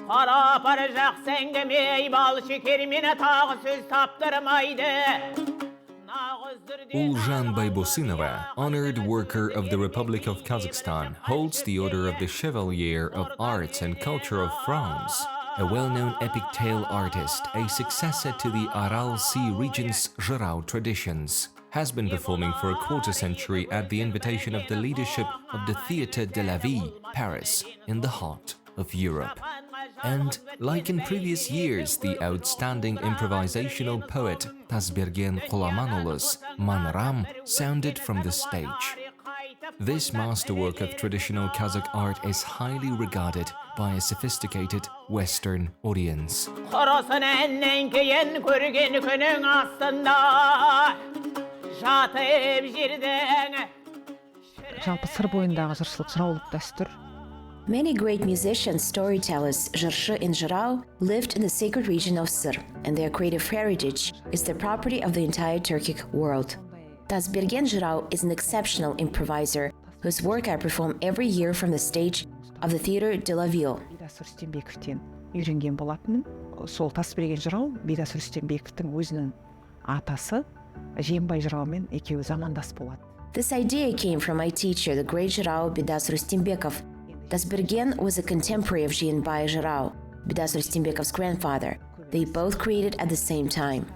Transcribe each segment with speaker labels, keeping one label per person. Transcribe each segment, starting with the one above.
Speaker 1: Para paracak sengemi bal şekerimine tağı söz taptırmaydı.
Speaker 2: Uljan Baybosynova, honored worker of the Republic of Kazakhstan, holds the Order of the Chevalier of Arts and Culture of France. A well-known epic tale artist, a successor to the Aral Sea region's жырлау traditions, has been performing for a quarter-century at the invitation of the leadership of the Théâtre de la Vie, Paris, in the heart of Europe. And, like in previous years, the outstanding improvisational poet Tazbergen Qolamanolu's Manram sounded from the stage. This masterwork of traditional Kazakh art is highly regarded by a sophisticated Western audience.
Speaker 3: Жалпы сыр бойындағы жыршылық жыраулық дәстүр.
Speaker 4: Many great musicians, storytellers, жыршы and жырау lived in the sacred region of Sır, and their creative heritage is the property of the entire Turkic world. Tazbergen жырау is an exceptional improviser whose work I perform every year from the stage of the Théâtre de la Ville.
Speaker 3: Бидас Рүстембековтен үйренген болатынмын. Сол Тасберген жырау Бидас Рүстембековтің өзінің атасы Жиенбай жыраумен екеуі замандас болады.
Speaker 4: This idea came from my teacher, the great жырау Бидас Рүстембеков. Tazbergen was a contemporary of Жиенбай жырау, Бидас Рүстембеков's grandfather. They both created at the same time.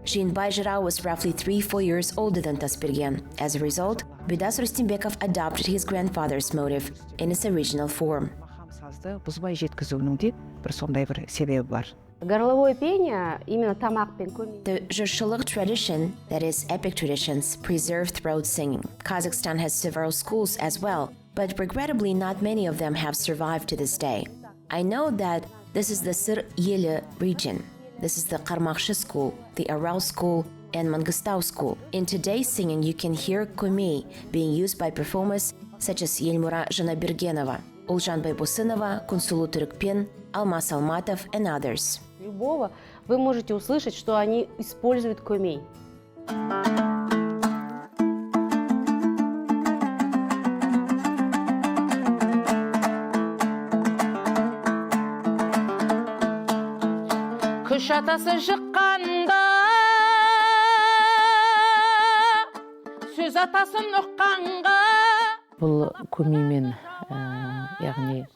Speaker 4: Жиенбай жырау was roughly 3-4 years older than Tazbergen. As a result, Бидас Рүстембеков adopted his grandfather's motive in its original form.
Speaker 3: Сазды бұзбай жеткізуінің де бір сондай бір себебі бар.
Speaker 5: Горловое пение именно тамақпен көмей.
Speaker 4: The жыршылық tradition, that is epic traditions, preserve throat singing. Kazakhstan has several schools as well, but regrettably not many of them have survived to this day. I know that this is the Sır Yeli region. This is the Karmakshi school, the Aral school, and Mangistau school. In today's singing, you can hear Kömey being used by performers such as Елмура Жанабергенова, Uljan Baybosynova, Kunsulu Turkpen, Almas Almatov, and others.
Speaker 5: Любого вы можете услышать, что они используют көмей.
Speaker 1: Күш атасы шыққанда, сөз атасын ұққанға.
Speaker 6: Бұл көмеймен, яғни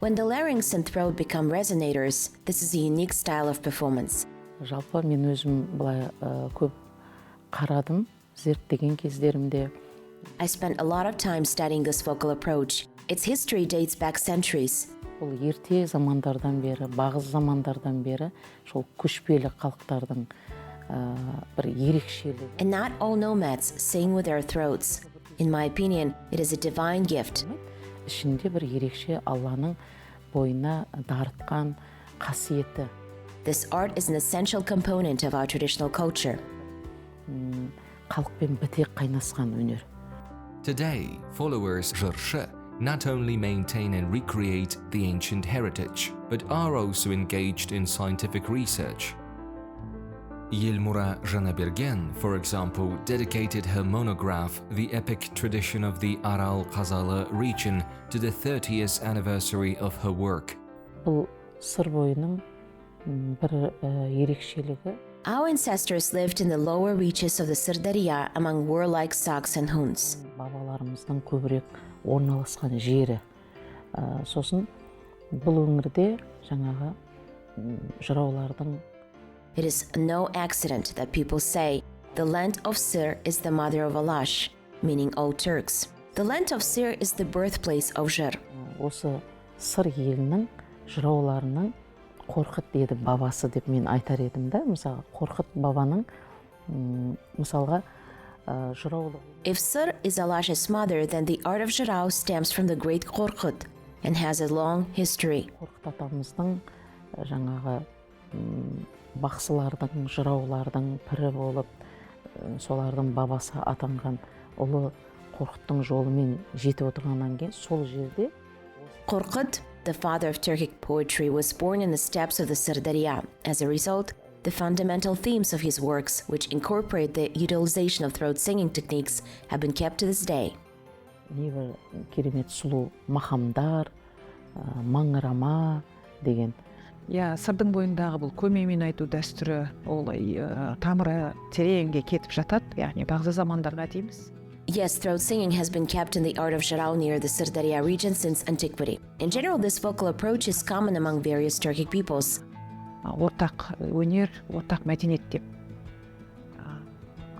Speaker 4: When the larynx and throat become resonators, this is a unique style of performance.
Speaker 6: жалпы мен өзім былай көп қарадым, зерттеген кездерімде.
Speaker 4: I spent a lot of time studying this vocal approach. Its history dates back centuries.
Speaker 6: Бұл ерте замандардан бері, бағыз замандардан бері, сол көшпелі халықтардың бір ерекшелігі.
Speaker 4: And not all nomads sing with their throats. In my opinion, it is a divine gift.
Speaker 6: Ішінде бір ерекше Алланың бойына дарытқан қасиеті.
Speaker 4: This art is an essential component of our traditional culture.
Speaker 6: Халықпен біте қайнасқан өнер.
Speaker 2: Today, followers жыршы not only maintain and recreate the ancient heritage, but are also engaged in scientific research. Елмура Жанаберген, for example, dedicated her monograph, The Epic Tradition of the Aral-Qazalı region, to the 30th anniversary of her work.
Speaker 6: Бұл сыр бойының бір ерекшелігі.
Speaker 4: Our ancestors lived in the lower reaches of the Sirdarya among warlike Sacs and Huns.
Speaker 6: Бабаларымыздың көбірек орналасқан жері. Сосын бұл өңірде жаңағы жыраулардың.
Speaker 4: It is no accident that people say the land of Sır is the mother of Alash, meaning all Turks. The land of Sır is the birthplace of Jır.
Speaker 6: Осы сыр елінің жырауларының Қорқыт деді бабасы деп мен айтар едім да. Мысалы, Қорқыт бабаның мысалға жыраулығы.
Speaker 4: If Sır is Alash's mother, then the art of жырау stems from the great Қорқыт and has a long history.
Speaker 6: Қорқыт атамыздың жаңағы бақсылардың, жыраулардың пірі болып, солардың бабасы атанған ұлы Қорқыттың жолымен жетіп отырғаннан кейін сол жерде
Speaker 4: Қорқыт, the father of Turkic poetry, was born in the steppes of the Sirdarya. As a result, the fundamental themes of his works, which incorporate the utilization of throat singing techniques, have been kept to this day.
Speaker 6: Небір керемет сұлу мақамдар, маңырама деген.
Speaker 3: Сырдың бойындағы бұл көмеймен айту дәстүрі ол тамыры тереңге кетіп жатады, яғни бағзы замандарда дейміз.
Speaker 4: Yes, throat singing has been kept in the art of жырлау near the Sirdarya region since antiquity. In general, this vocal approach is common among various Turkic peoples.
Speaker 3: Ортақ өнер, ортақ мәдениет деп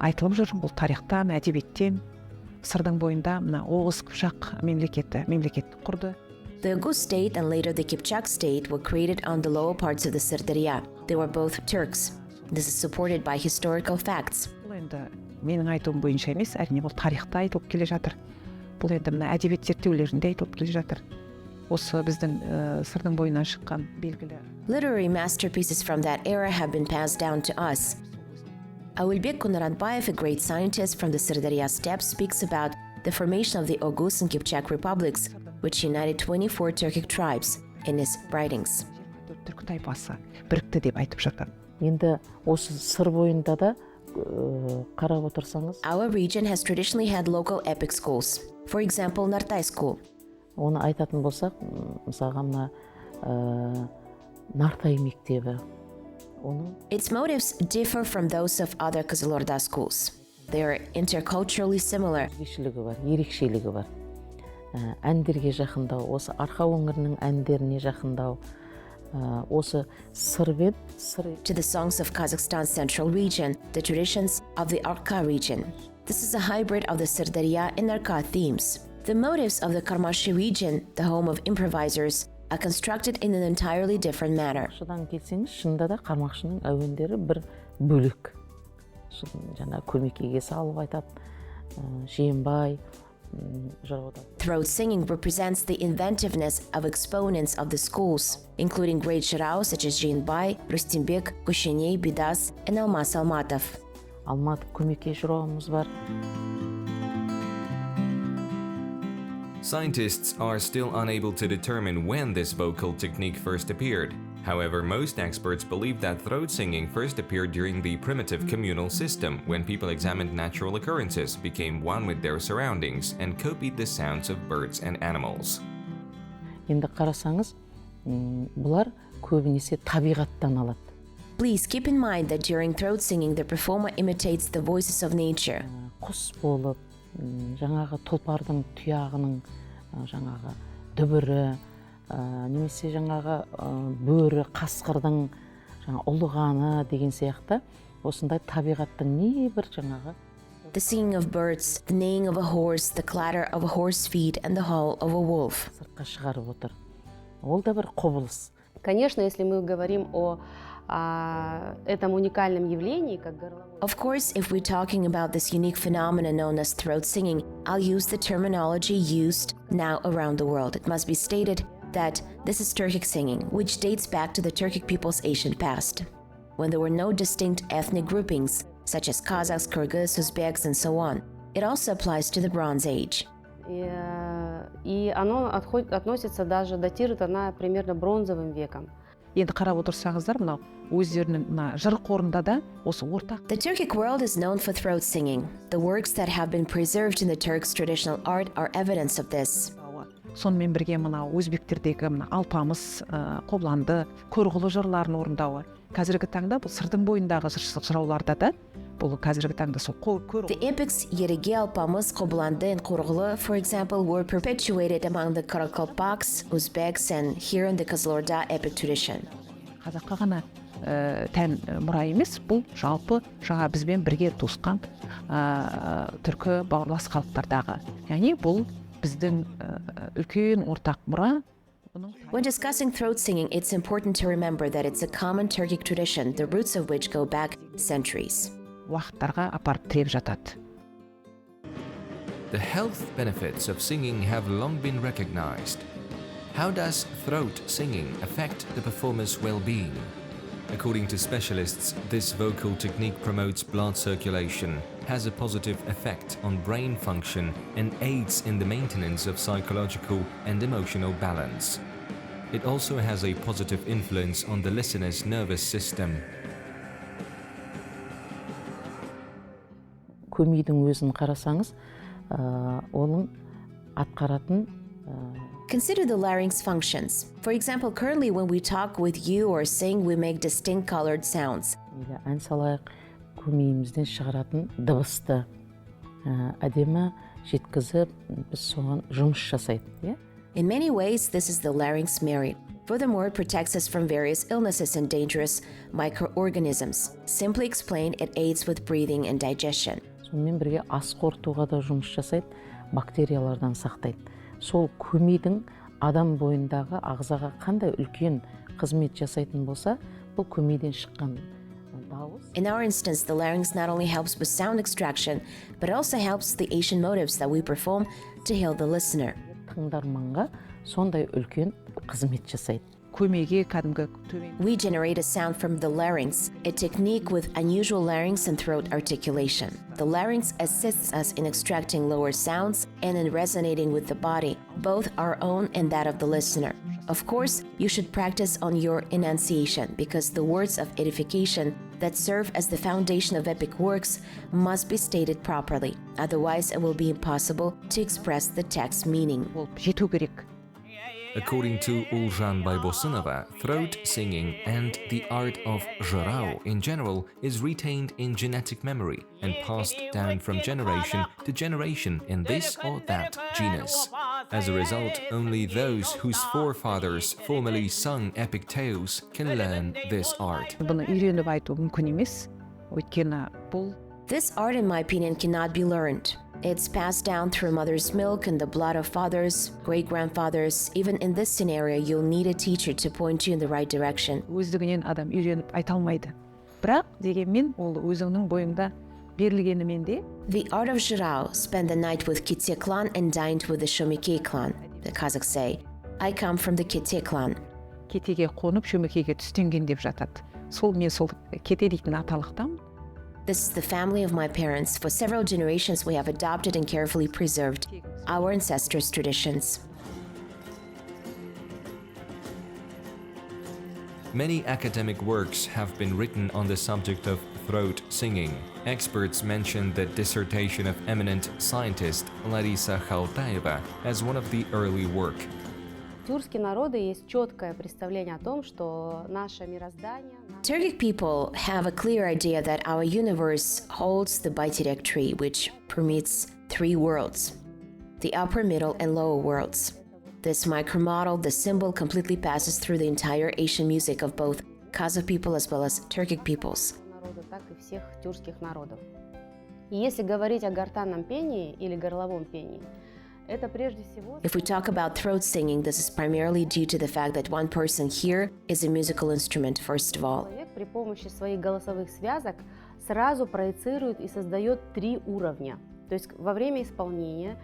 Speaker 3: айтылып жүр. Бұл тарихтан, әдебиеттен. Сырдың бойында мына Оғыз Қыпшақ мемлекет құрды.
Speaker 4: The Oghuz state and later the Kipchak state were created on the lower parts of the Sirdarya. They were both Turks. This is supported by historical facts.
Speaker 3: Бұл енді менің айтуым бойынша емес, әрине бұл тарихта айтылып келе жатыр. Бұл енді мына әдебиет зерттеулерінде айтылып келе жатыр. Осы біздің сырдың бойынан шыққан белгілі.
Speaker 4: Literary masterpieces from that era have been passed down to us. Aulbek Kunaratbayev, a great scientist from the Sirdarya steppes, speaks about the formation of the Oghuz and Kipchak republics, which united 24 Turkic tribes in his writings.
Speaker 3: Түркі тайпасы бірікті деп айтып жатыр.
Speaker 6: Енді осы сыр бойында да қарап отырсаңыз,
Speaker 4: Our region has traditionally had local epic schools. For example, Nartai school.
Speaker 6: Оны айтатын болсақ, мысалға мына Нартай мектебі.
Speaker 4: Its motives differ from those of other Kızılorda schools. They are interculturally similar.
Speaker 6: Ерекшелігі бар. Әндерге жақындау, осы арқа өңірінің әндеріне жақындау, осы сырбет,
Speaker 4: to the songs of Kazakhstan's central region, the traditions of the Arka region. This is a hybrid of the Sirdarya and Arka themes. The motives of the Karmashi region, the home of improvisers, are constructed in an entirely different manner.
Speaker 6: Шыдан келсеңіз, шында да Қармақшының әуендері бір бөлек. Жаңа көмекеге салып айтады, Жиенбай,
Speaker 4: Throat singing represents the inventiveness of exponents of the schools, including great жырлау such as Жиенбай, Рустембек, Көшеней, Бидас, and Алмас Алматов.
Speaker 6: Алмат көмеке жырлауымыз бар.
Speaker 2: Scientists are still unable to determine when this vocal technique first appeared. However, most experts believe that throat singing first appeared during the primitive communal system, when people examined natural occurrences, became one with their surroundings, and copied the sounds of birds and animals.
Speaker 6: Енді қарасаңыз, бұлар көбінесе табиғаттан алады.
Speaker 4: Please keep in mind that during throat singing, the performer imitates the voices of nature.
Speaker 6: Құс болып, жаңағы тұлпардың тұяғының жаңағы дүбірі, немесе жаңағы бөрі, қасқырдың жаңа ұлығаны деген сияқты осындай табиғаттың небір жаңағы.
Speaker 4: The singing of birds, the neighing of a horse, the clatter of a horse feet, and the howl of a wolf.
Speaker 6: Сыртқа шығарып отыр. Ол да бір құбылыс.
Speaker 5: Конечно, если мы говорим о этом уникальном явлении, как горловое.
Speaker 4: Of course, if we're talking about this unique phenomenon known as throat singing, I'll use the terminology used now around the world. It must be stated that this is Turkic singing, which dates back to the Turkic people's ancient past, when there were no distinct ethnic groupings, such as Kazakhs, Kirghiz, Uzbeks, and so on. It also applies to the Bronze Age.
Speaker 5: И оно относится даже, датирует она примерно бронзовым веком.
Speaker 3: Енді қарап отырсаңыздар, мынау өздерінің жыр қорында да осы ортақ.
Speaker 4: The Turkic world is known for throat singing. The works that have been preserved in the Turks' traditional art are evidence of this.
Speaker 3: Сонымен бірге мынау өзбектердегі алпамыс, қобланды, көрғылы жырларын орындауы. Қазіргі таңда бұл сырдың бойындағы жырауларда да бұл қазіргі таңда сол
Speaker 4: The epics Yerige, Alpamys, Qoblandy, and Qorg'uli, for example, were perpetuated among the Karakalpaks, Uzbeks, and here in the Kızılorda epic tradition.
Speaker 3: Қазаққа ғана тән мұра емес, бұл жалпы жаңа бізбен бірге туысқан түркі бауырлас халықтардағы. Яғни бұл біздің үлкен ортақ мұра.
Speaker 4: When discussing throat singing, it's important to remember that it's a common Turkic tradition, the roots of which go back centuries.
Speaker 3: Уақыттарға апарып тіреп жатады.
Speaker 2: The health benefits of singing have long been recognized. How does throat singing affect the performer's well-being? According to specialists, this vocal technique promotes blood circulation, has a positive effect on brain function, and aids in the maintenance of psychological and emotional balance. It also has a positive influence on the listener's nervous system.
Speaker 6: Көмейдің өзін қарасаңыз, оның атқаратын
Speaker 4: Consider the larynx functions. For example, currently when we talk with you or sing, we make distinct colored sounds.
Speaker 6: Или ән салайық, көмейімізден шығаратын дыбысты әдемі жеткізіп, біз соған жұмыс жасайды, иә?
Speaker 4: In many ways, this is the larynx married. Furthermore, it protects us from various illnesses and dangerous microorganisms. Simply explained, it aids with breathing and digestion.
Speaker 6: Сонымен бірге ас қорытуға да жұмыс жасайды, бактериялардан сақтайды. Сол көмейдің адам бойындағы ағзаға қандай үлкен қызмет жасайтын болса, бұл көмейден шыққан дауыс.
Speaker 4: In our instance, the larynx not only helps with sound extraction, but also helps the Asian motives that we perform to heal the listener.
Speaker 6: Тыңдарманға сондай үлкен қызмет жасайды.
Speaker 3: Көмейге кәдімгі
Speaker 4: We generate a sound from the larynx, a technique with unusual larynx and throat articulation. The larynx assists us in extracting lower sounds and in resonating with the body, both our own and that of the listener. Of course, you should practice on your enunciation because the words of edification that serve as the foundation of epic works must be stated properly. Otherwise, it will be impossible to express the text meaning.
Speaker 3: болып жету керек.
Speaker 2: According to Uljan Baybosынова, throat singing and the art of жырлау in general is retained in genetic memory and passed down from generation to generation in this or that genus. As a result, only those whose forefathers formerly sung epic tales can learn this art.
Speaker 3: Бұны үйреніп айту мүмкін емес, өйткені бұл
Speaker 4: This art, in my opinion, cannot be learned. It's passed down through mother's milk and the blood of fathers, great-grandfathers. Even in this scenario, you'll need a teacher to point you in the right direction.
Speaker 3: өздігінен адам үйреніп айта алмайды. Бірақ дегенмен ол өзіңнің бойыңда берілгенімен де
Speaker 4: The art of жырлау spent the night with Kete clan and dined with the Shomike clan. The Kazakhs say, I come from the Kete clan.
Speaker 3: кетеге қонып шөмекейге түстенген деп жатады. Сол мен сол кете дейтін аталықтамын.
Speaker 4: This is the family of my parents. For several generations, we have adopted and carefully preserved our ancestors' traditions.
Speaker 2: Many academic works have been written on the subject of throat singing. Experts mention the dissertation of eminent scientist Larisa Khaltaeva as one of the early work.
Speaker 5: Тюркские народы есть четкое представление о том, что наше мироздание.
Speaker 4: Turkic people have a clear idea that our universe holds the Baitirek tree, which permits three worlds: the upper, middle, and lower worlds. This micromodel, the symbol, completely passes through the entire Asian music of both Kazakh people as well as Turkic peoples.
Speaker 5: Народа, так и всех тюркских народов. И если говорить о гортанном пении или горловом пении, это прежде всего.
Speaker 4: If we talk about throat singing, this is primarily due to the fact that one person here is a musical instrument, first of all.
Speaker 5: Человек при помощи своих голосовых связок сразу проецирует и создает три уровня. То есть во время исполнения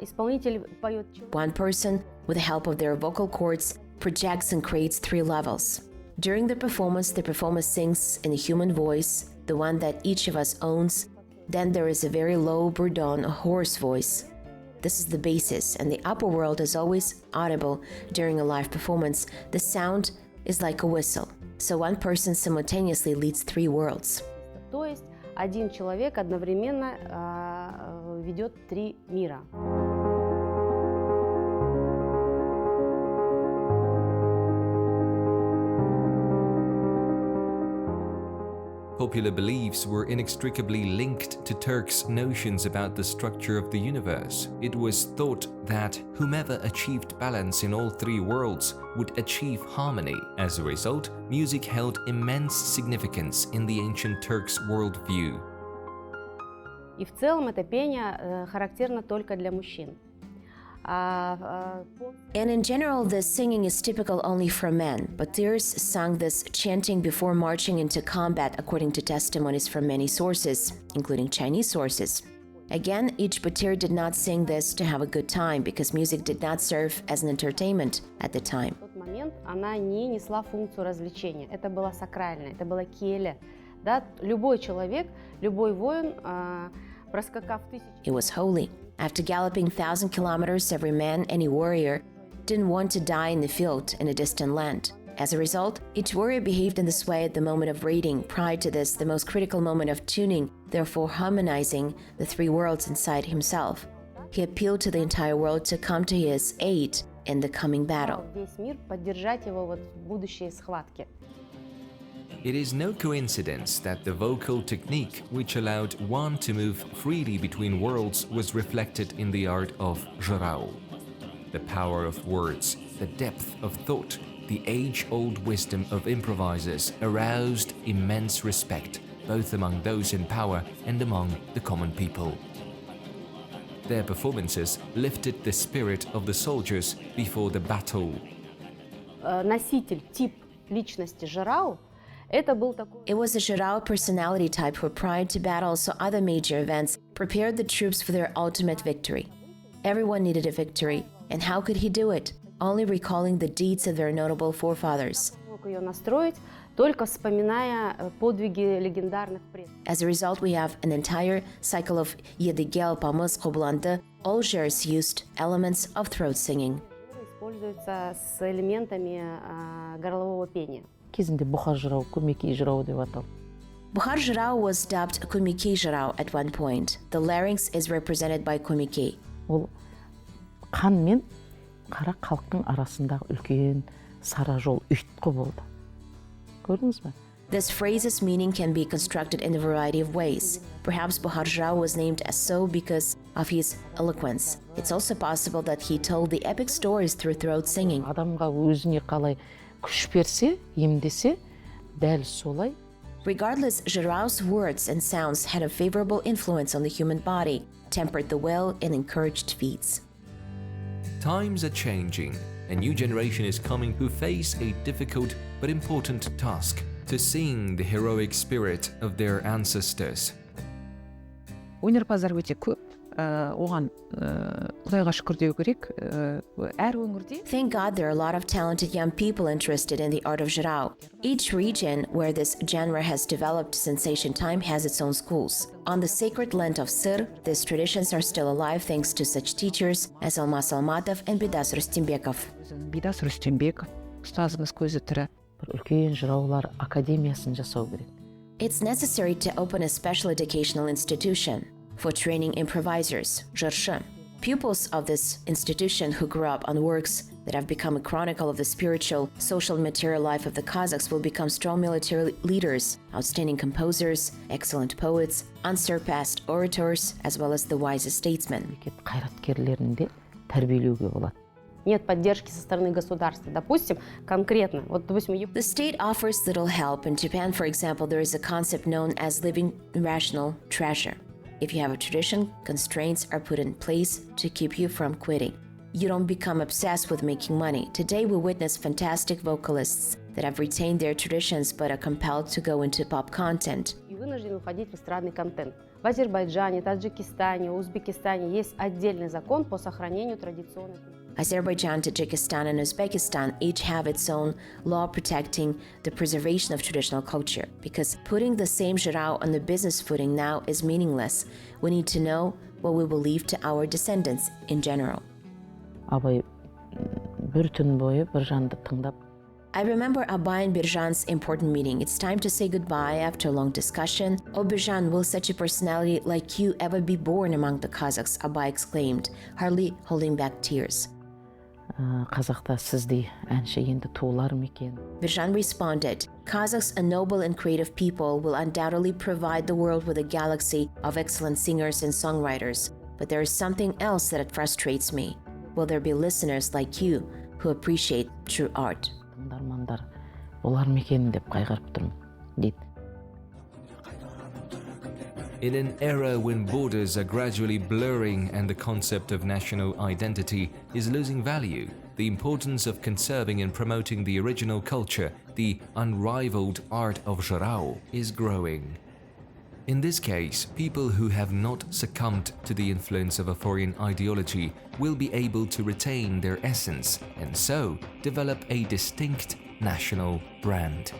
Speaker 5: исполнитель поет.
Speaker 4: One person, with the help of their vocal cords, projects and creates three levels. During the performer sings in a human voice, the one that each of us owns. Then there is a very low bourdon, a hoarse voice. This is the basis, and the upper world is always audible during a live performance. The sound is like a whistle. So one person simultaneously leads three worlds.
Speaker 5: То есть один человек одновременно ведет три мира.
Speaker 2: Popular beliefs were inextricably linked to Turks' notions about the structure of the universe. It was thought that whomever achieved balance in all three worlds would achieve harmony. As a result, music held immense significance in the ancient Turks' worldview.
Speaker 5: И в целом это пение характерно только для мужчин.
Speaker 4: And in general, the singing is typical only for men. Batirs sang this chanting before marching into combat, according to testimonies from many sources, including Chinese sources. Again, each Batir did not sing this to have a good time, because music did not serve as an entertainment at the time.
Speaker 5: В тот момент она не несла функцию развлечения. Это было сакрально, это было келе. Да? Любой человек, любой воин, проскакав тысячи...
Speaker 4: It was holy. After galloping 1,000 kilometers, every man, any warrior, didn't want to die in the field in a distant land. As a result, each warrior behaved in this way at the moment of raiding. Prior to this, the most critical moment of tuning, therefore harmonizing the three worlds inside himself. He appealed to the entire world to come to his aid in the coming battle.
Speaker 5: Весь мир поддержать его вот в будущей схватке.
Speaker 2: It is no coincidence that the vocal technique which allowed one to move freely between worlds was reflected in the art of жырлау. The power of words, the depth of thought, the age-old wisdom of improvisers aroused immense respect, both among those in power and among the common people. Their performances lifted the spirit of the soldiers before the battle.
Speaker 5: Носитель, тип личности жырлау это был такой.
Speaker 4: It was a жырлау personality type who, prior to battles or other major events, prepared the troops for their ultimate victory. Everyone needed a victory, and how could he do it? Only recalling the deeds of their notable forefathers.
Speaker 5: Мог ее настроить, только вспоминая подвиги легендарных предков.
Speaker 4: As a result, we have an entire cycle of Yedigel Pamuz Qobulandı. All jars used elements of throat singing.
Speaker 5: Используется с элементами горлового пения.
Speaker 6: Кезінде бұхар жырау, көмекей жырау деп аталды.
Speaker 4: Bukhar жырау was dubbed Kumiki жырау at one point. The larynx is represented by Kumiki.
Speaker 6: Ол қан мен қара халықтың арасындағы үлкен сара жол ұйытқы болды. Көрдіңіз бе?
Speaker 4: This phrase's meaning can be constructed in a variety of ways. Perhaps Bukhar жырау was named as so because of his eloquence. It's also possible that he told the epic stories through throat singing.
Speaker 6: Адамға өзіне қалай күш берсе, емдесе, дәл солай.
Speaker 4: Regardless, жырау's words and sounds had a favorable influence on the human body, tempered the will, and encouraged feats.
Speaker 2: Times are changing. A new generation is coming who face a difficult but important task to sing the heroic spirit of their ancestors.
Speaker 3: Өнерпаздар өте көп. Оған Құдайға шүкір деу керек. Әр өңірде
Speaker 4: Thank God there are a lot of talented young people interested in the art of жырау. Each region where this genre has developed since ancient time has its own schools. On the sacred land of Sır, these traditions are still alive thanks to such teachers as Almas Almatov and Bidas Rustinbekov.
Speaker 3: Бидас Рүстембеков, ұстазымыз көзі тірі.
Speaker 6: Бір үлкен жыраулар академиясын жасау керек.
Speaker 4: It's necessary to open a special educational institution for training improvisers, жыршы. Pupils of this institution who grew up on works that have become a chronicle of the spiritual, social, and material life of the Kazakhs will become strong military leaders, outstanding composers, excellent poets, unsurpassed orators, as well as the wisest statesmen.
Speaker 6: Мемлекет қайраткерлерін де тәрбиелеуге болады.
Speaker 5: Нет поддержки со стороны государства. Допустим, конкретно, вот, допустим,
Speaker 4: The state offers little help. In Japan, for example, there is a concept known as living rational treasure. If you have a tradition, constraints are put in place to keep you from quitting. You don't become obsessed with making money. Today, we witness fantastic vocalists that have retained their traditions but are compelled to go into pop content.
Speaker 5: и вынуждены уходить в эстрадный контент. В Азербайджане, Таджикистане, Узбекистане есть отдельный закон по сохранению традиционных.
Speaker 4: Azerbaijan, Tajikistan, and Uzbekistan each have its own law protecting the preservation of traditional culture. Because putting the same жырау on the business footing now is meaningless. We need to know what we will leave to our descendants in general.
Speaker 6: Абай бір түн бойы бір жанды тыңдап,
Speaker 4: I remember Abay and Birjan's important meeting. It's time to say goodbye after a long discussion. Oh Birjan, will such a personality like you ever be born among the Kazakhs? Abay exclaimed, hardly holding back tears.
Speaker 6: Қазақта сіздей әнші енді туылар ма екен?
Speaker 4: Birjan responded, Kazakhs, a noble and creative people, will undoubtedly provide the world with a galaxy of excellent singers and songwriters. But there is something else that frustrates me. Will there be listeners like you who appreciate true art?
Speaker 6: Тыңдармандар болар ма екен деп қайғырып тұрмын, дейді.
Speaker 2: In an era when borders are gradually blurring and the concept of national identity is losing value, the importance of conserving and promoting the original culture, the unrivaled art of жырлау, is growing. In this case, people who have not succumbed to the influence of a foreign ideology will be able to retain their essence and so develop a distinct national brand.